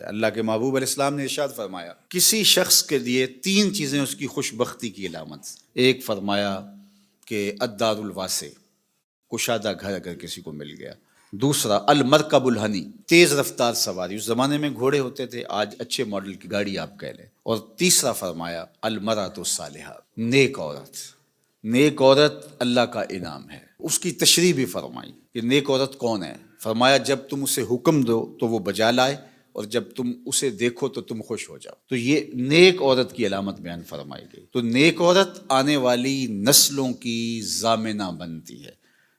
اللہ کے محبوب علیہ السلام نے ارشاد فرمایا کسی شخص کے لیے 3 چیزیں اس کی خوش بختی کی علامت۔ ایک فرمایا کہ الدار الواسع، کشادہ گھر اگر کسی کو مل گیا۔ دوسرا المرکب الحنی، تیز رفتار سواری، اس زمانے میں گھوڑے ہوتے تھے، آج اچھے ماڈل کی گاڑی آپ کہہ لیں۔ اور تیسرا فرمایا المرأۃ الصالحہ، نیک عورت۔ نیک عورت اللہ کا انعام ہے۔ اس کی تشریح بھی فرمائی کہ نیک عورت کون ہے۔ فرمایا جب تم اسے حکم دو تو وہ بجا لائے، اور جب تم اسے دیکھو تو تم خوش ہو جاؤ۔ تو یہ نیک عورت کی علامت بیان فرمائی گئی۔ تو نیک عورت آنے والی نسلوں کی ضامنہ بنتی ہے،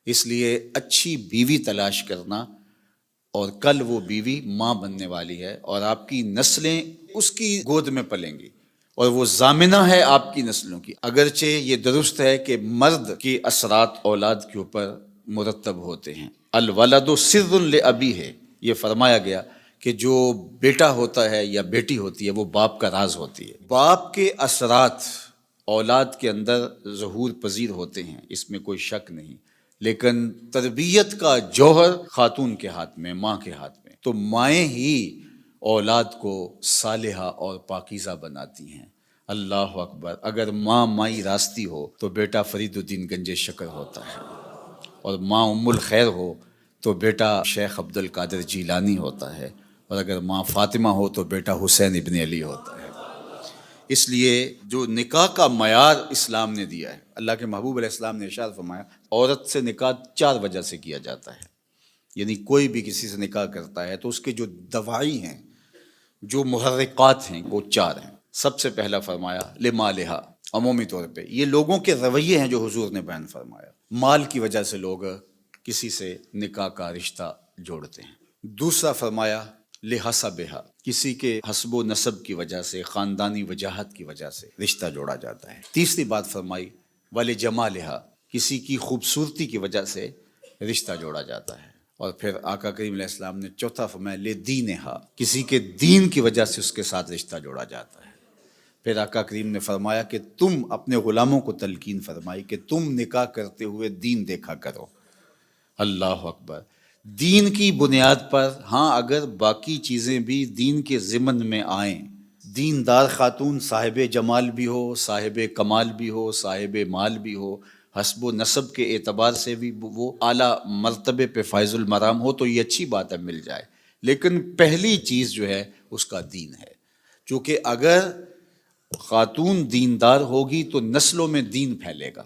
اس لیے اچھی بیوی تلاش کرنا، اور کل وہ بیوی ماں بننے والی ہے اور آپ کی نسلیں اس کی گود میں پلیں گی، اور وہ ضامنہ ہے آپ کی نسلوں کی۔ اگرچہ یہ درست ہے کہ مرد کی اثرات اولاد کے اوپر مرتب ہوتے ہیں۔ الولد سر لابیہ، یہ فرمایا گیا کہ جو بیٹا ہوتا ہے یا بیٹی ہوتی ہے وہ باپ کا راز ہوتی ہے۔ باپ کے اثرات اولاد کے اندر ظہور پذیر ہوتے ہیں، اس میں کوئی شک نہیں، لیکن تربیت کا جوہر خاتون کے ہاتھ میں، ماں کے ہاتھ میں۔ تو مائیں ہی اولاد کو صالحہ اور پاکیزہ بناتی ہیں۔ اللہ اکبر! اگر ماں مائی راستی ہو تو بیٹا فرید الدین گنج شکر ہوتا ہے، اور ماں ام الخیر ہو تو بیٹا شیخ عبد القادر جیلانی ہوتا ہے، اور اگر ماں فاطمہ ہو تو بیٹا حسین ابن علی ہوتا ہے۔ اس لیے جو نکاح کا معیار اسلام نے دیا ہے، اللہ کے محبوب علیہ السلام نے ارشاد فرمایا عورت سے نکاح 4 وجہ سے کیا جاتا ہے۔ یعنی کوئی بھی کسی سے نکاح کرتا ہے تو اس کے جو دواعی ہیں، جو محرکات ہیں، وہ 4 ہیں۔ سب سے پہلا فرمایا لمالہا، عمومی طور پہ یہ لوگوں کے رویے ہیں جو حضور نے بیان فرمایا۔ مال کی وجہ سے لوگ کسی سے نکاح کا رشتہ جوڑتے ہیں۔ دوسرا فرمایا لحسبہا، کسی کے حسب و نسب کی وجہ سے، خاندانی وجاہت کی وجہ سے رشتہ جوڑا جاتا ہے۔ تیسری بات فرمائی ولجمالہا، کسی کی خوبصورتی کی وجہ سے رشتہ جوڑا جاتا ہے۔ اور پھر آقا کریم علیہ السلام نے چوتھا فرمایا لدینہا، کسی کے دین کی وجہ سے اس کے ساتھ رشتہ جوڑا جاتا ہے۔ پھر آقا کریم نے فرمایا کہ تم اپنے غلاموں کو تلقین فرمائی کہ تم نکاح کرتے ہوئے دین دیکھا کرو۔ اللہ اکبر! دین کی بنیاد پر، ہاں اگر باقی چیزیں بھی دین کے ضمن میں آئیں، دیندار خاتون صاحب جمال بھی ہو، صاحب کمال بھی ہو، صاحب مال بھی ہو، حسب و نسب کے اعتبار سے بھی وہ اعلیٰ مرتبے پہ فائز المرام ہو، تو یہ اچھی بات ہے، مل جائے۔ لیکن پہلی چیز جو ہے اس کا دین ہے، چونکہ اگر خاتون دیندار ہوگی تو نسلوں میں دین پھیلے گا۔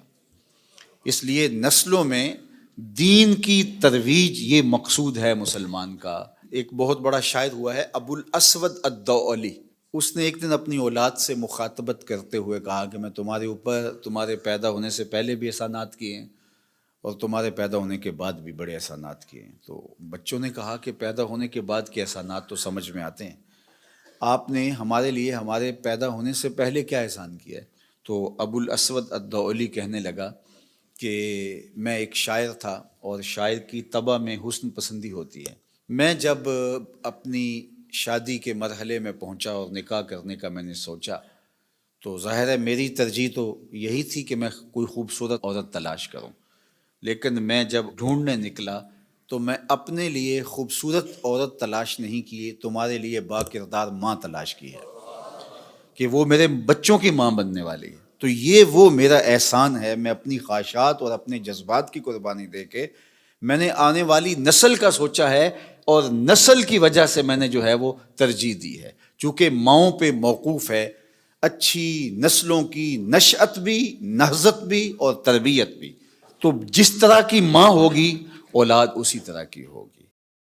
اس لیے نسلوں میں دین کی ترویج یہ مقصود ہے مسلمان کا۔ ایک بہت بڑا شاعر ہوا ہے ابو الاسود الدؤلی، اس نے ایک دن اپنی اولاد سے مخاطبت کرتے ہوئے کہا کہ میں تمہارے اوپر تمہارے پیدا ہونے سے پہلے بھی احسانات کیے ہیں، اور تمہارے پیدا ہونے کے بعد بھی بڑے احسانات کیے ہیں۔ تو بچوں نے کہا کہ پیدا ہونے کے بعد کے احسانات تو سمجھ میں آتے ہیں، آپ نے ہمارے لیے ہمارے پیدا ہونے سے پہلے کیا احسان کیا ہے؟ تو ابو الاسود الدؤلی کہنے لگا کہ میں ایک شاعر تھا، اور شاعر کی طبع میں حسن پسندی ہوتی ہے۔ میں جب اپنی شادی کے مرحلے میں پہنچا اور نکاح کرنے کا میں نے سوچا، تو ظاہر ہے میری ترجیح تو یہی تھی کہ میں کوئی خوبصورت عورت تلاش کروں، لیکن میں جب ڈھونڈنے نکلا تو میں اپنے لیے خوبصورت عورت تلاش نہیں کی، تمہارے لیے با کردار ماں تلاش کی ہے کہ وہ میرے بچوں کی ماں بننے والی ہے۔ تو یہ وہ میرا احسان ہے، میں اپنی خواہشات اور اپنے جذبات کی قربانی دے کے میں نے آنے والی نسل کا سوچا ہے، اور نسل کی وجہ سے میں نے جو ہے وہ ترجیح دی ہے، چونکہ ماؤں پہ موقوف ہے اچھی نسلوں کی نشأت بھی، نہضت بھی اور تربیت بھی۔ تو جس طرح کی ماں ہوگی اولاد اسی طرح کی ہوگی۔